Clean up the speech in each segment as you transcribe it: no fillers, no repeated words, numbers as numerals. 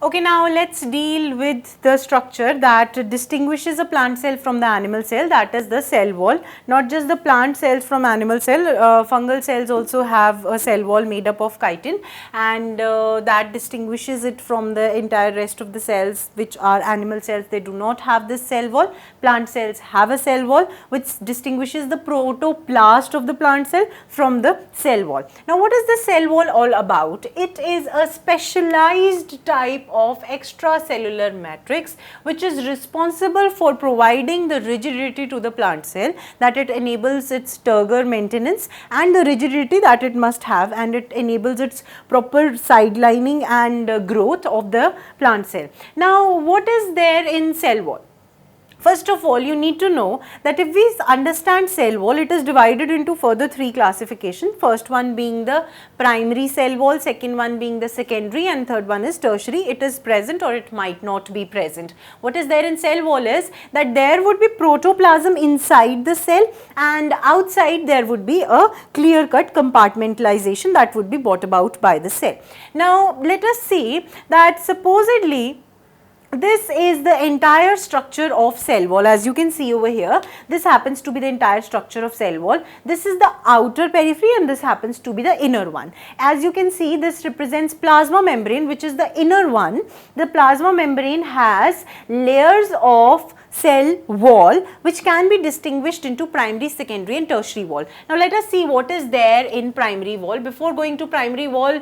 Okay, now let's deal with the structure that distinguishes a plant cell from the animal cell, that is the cell wall. Not just the plant cells from animal cell, fungal cells also have a cell wall made up of chitin, and that distinguishes it from the entire rest of the cells which are animal cells. They do not have this cell wall. Plant cells have a cell wall which distinguishes the protoplast of the plant cell from the cell wall. Now what is the cell wall all about? It is a specialized type of extracellular matrix which is responsible for providing the rigidity to the plant cell, that it enables its turgor maintenance and the rigidity that it must have, and it enables its proper sidelining and growth of the plant cell. Now what is there in cell wall? First of all, you need to know that if we understand cell wall, it is divided into further three classifications. First one being the primary cell wall, second one being the secondary, and third one is tertiary. It is present or it might not be present. What is there in cell wall is that there would be protoplasm inside the cell, and outside there would be a clear-cut compartmentalization that would be brought about by the cell. Now let us see that supposedly this is the entire structure of cell wall. As you can see over here, this happens to be the entire structure of cell wall. This is the outer periphery and this happens to be the inner one. As you can see, this represents plasma membrane, which is the inner one. The plasma membrane has layers of cell wall which can be distinguished into primary, secondary and tertiary wall. Now let us see what is there in primary wall. Before going to primary wall,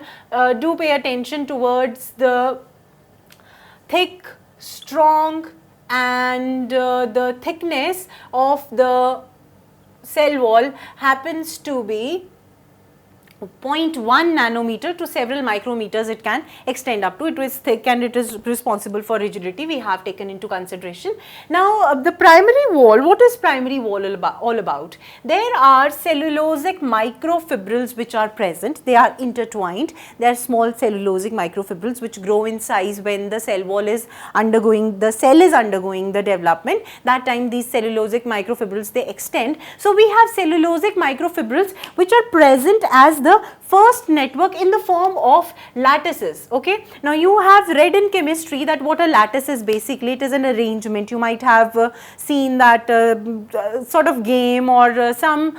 do pay attention towards the thick, strong and the thickness of the cell wall happens to be 0.1 nanometer to several micrometers it can extend up to. It is thick and it is responsible for rigidity, we have taken into consideration. Now the primary wall, what is primary wall all about? There are cellulosic microfibrils which are present, they are intertwined, they are small cellulosic microfibrils which grow in size when the cell wall is undergoing, the cell is undergoing the development. That time these cellulosic microfibrils they extend. So we have cellulosic microfibrils which are present as the first network in the form of lattices. Okay, now you have read in chemistry that what a lattice is basically. It is an arrangement. You might have seen that sort of game or some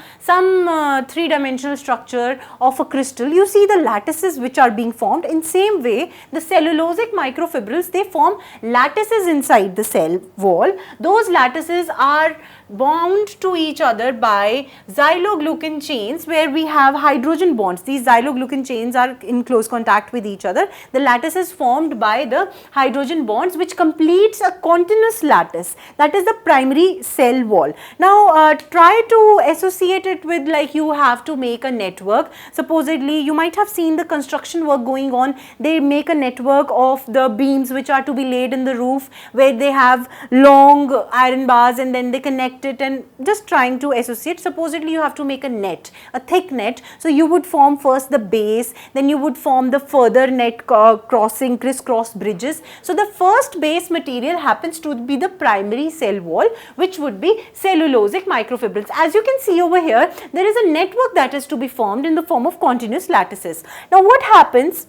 three-dimensional structure of a crystal. You see the lattices which are being formed. In same way, the cellulosic microfibrils they form lattices inside the cell wall. Those lattices are bound to each other by xyloglucan chains where we have hydrogen bonds. These xyloglucan chains are in close contact with each other. The lattice is formed by the hydrogen bonds which completes a continuous lattice, that is the primary cell wall. Now try to associate it with, like, you have to make a network. Supposedly you might have seen the construction work going on. They make a network of the beams which are to be laid in the roof where they have long iron bars and then they connect it, and just trying to associate. Supposedly you have to make a net, a thick net. So you would form first the base, then you would form the further net crossing crisscross bridges. So the first base material happens to be the primary cell wall, which would be cellulosic microfibrils. As you can see over here, there is a network that is to be formed in the form of continuous lattices. Now what happens?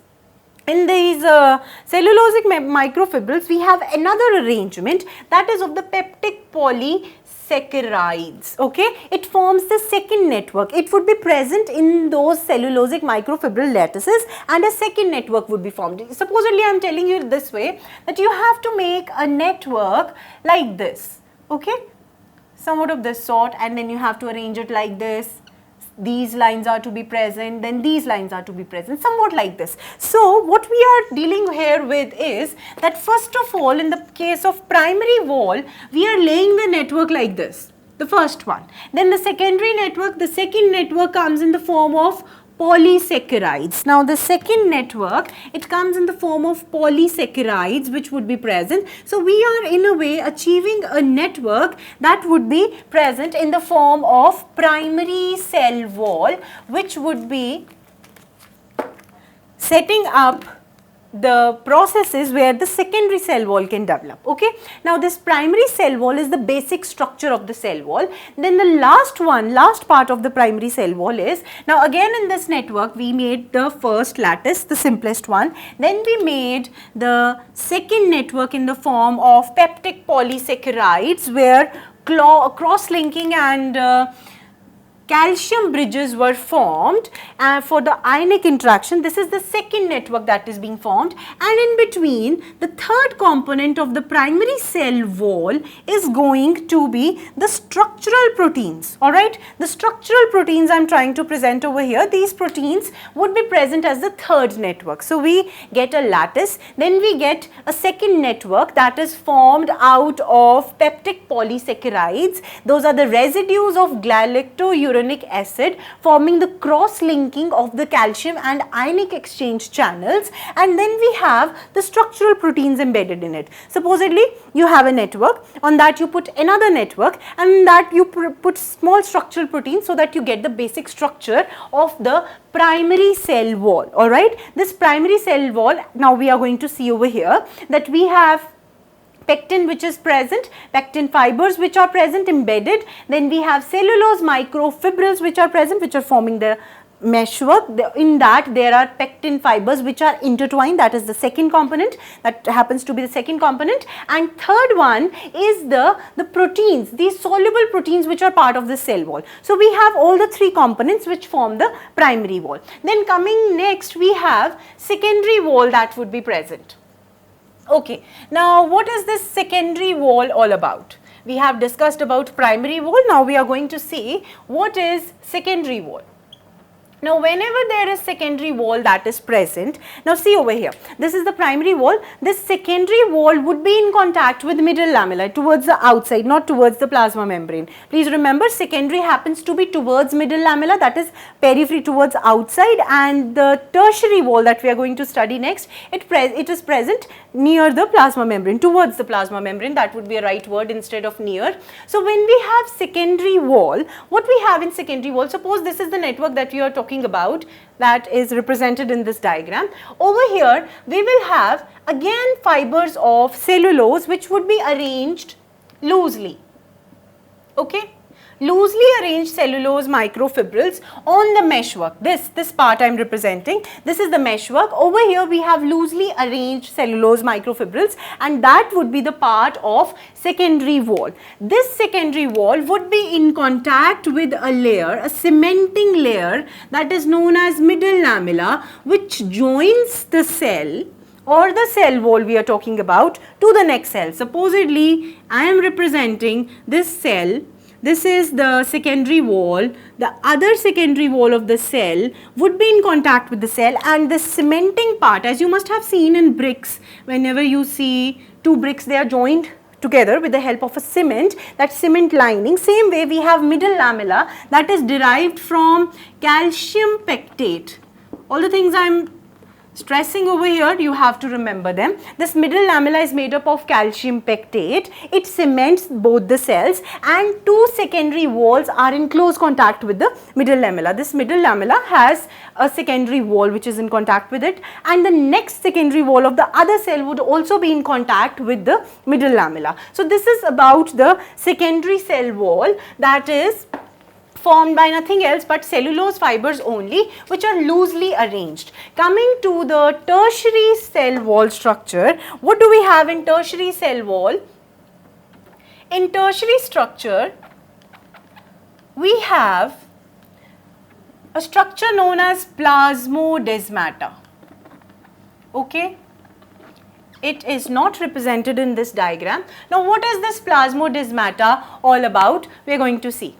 In these cellulosic microfibrils, we have another arrangement, that is of the peptic polysaccharides. Okay, it forms the second network. It would be present in those cellulosic microfibril lattices, and a second network would be formed. Supposedly, I am telling you this way, that you have to make a network like this. Okay, somewhat of this sort, and then you have to arrange it like this. These lines are to be present, then these lines are to be present, somewhat like this. So what we are dealing here with is that first of all, in the case of primary wall, we are laying the network like this, the first one. Then the secondary network, the second network comes in the form of polysaccharides. Now the second network, it comes in the form of polysaccharides which would be present. So we are in a way achieving a network that would be present in the form of primary cell wall, which would be setting up the processes where the secondary cell wall can develop. Okay. Now this primary cell wall is the basic structure of the cell wall. Then the last part of the primary cell wall is, now again in this network we made the first lattice, the simplest one. Then we made the second network in the form of peptide polysaccharides, where cross-linking and calcium bridges were formed for the ionic interaction. This is the second network that is being formed, and in between the third component of the primary cell wall is going to be the structural proteins. Alright, the structural proteins I am trying to present over here, these proteins would be present as the third network. So we get a lattice, then we get a second network that is formed out of peptide polysaccharides. Those are the residues of galactouronic acid forming the cross-linking of the calcium and ionic exchange channels, and then we have the structural proteins embedded in it. Supposedly you have a network, on that you put another network, and in that you put small structural proteins so that you get the basic structure of the primary cell wall. Alright, this primary cell wall, now we are going to see over here that we have pectin which is present, pectin fibers which are present embedded, then we have cellulose microfibrils which are present, which are forming the meshwork. In that there are pectin fibers which are intertwined, that is the second component, that happens to be the second component. And third one is the proteins, these soluble proteins which are part of the cell wall. So we have all the three components which form the primary wall. Then coming next we have secondary wall that would be present. Okay, now what is this secondary wall all about? We have discussed about primary wall, now we are going to see what is secondary wall. Now whenever there is secondary wall that is present, now see over here, this is the primary wall, this secondary wall would be in contact with middle lamella towards the outside, not towards the plasma membrane. Please remember, secondary happens to be towards middle lamella, that is periphery towards outside, and the tertiary wall that we are going to study next, it is present near the plasma membrane, towards the plasma membrane, that would be a right word instead of near. So when we have secondary wall, what we have in secondary wall, suppose this is the network that we are talking about, that is represented in this diagram. Over here we will have again fibers of cellulose which would be arranged loosely. Okay, loosely arranged cellulose microfibrils on the meshwork. This part I am representing, this is the meshwork. Over here we have loosely arranged cellulose microfibrils, and that would be the part of secondary wall. This secondary wall would be in contact with a layer, a cementing layer, that is known as middle lamella, which joins the cell or the cell wall we are talking about to the next cell. Supposedly I am representing this cell. This is the secondary wall, the other secondary wall of the cell would be in contact with the cell, and the cementing part, as you must have seen in bricks, whenever you see two bricks, they are joined together with the help of a cement, that cement lining. Same way we have middle lamella that is derived from calcium pectate. All the things I am stressing over here, you have to remember them. This middle lamella is made up of calcium pectate. It cements both the cells, and two secondary walls are in close contact with the middle lamella. This middle lamella has a secondary wall which is in contact with it, and the next secondary wall of the other cell would also be in contact with the middle lamella. So this is about the secondary cell wall that is formed by nothing else but cellulose fibers only, which are loosely arranged. Coming to the tertiary cell wall structure, what do we have in tertiary cell wall? In tertiary structure, we have a structure known as plasmodesmata. Okay? It is not represented in this diagram. Now what is this plasmodesmata all about? We are going to see.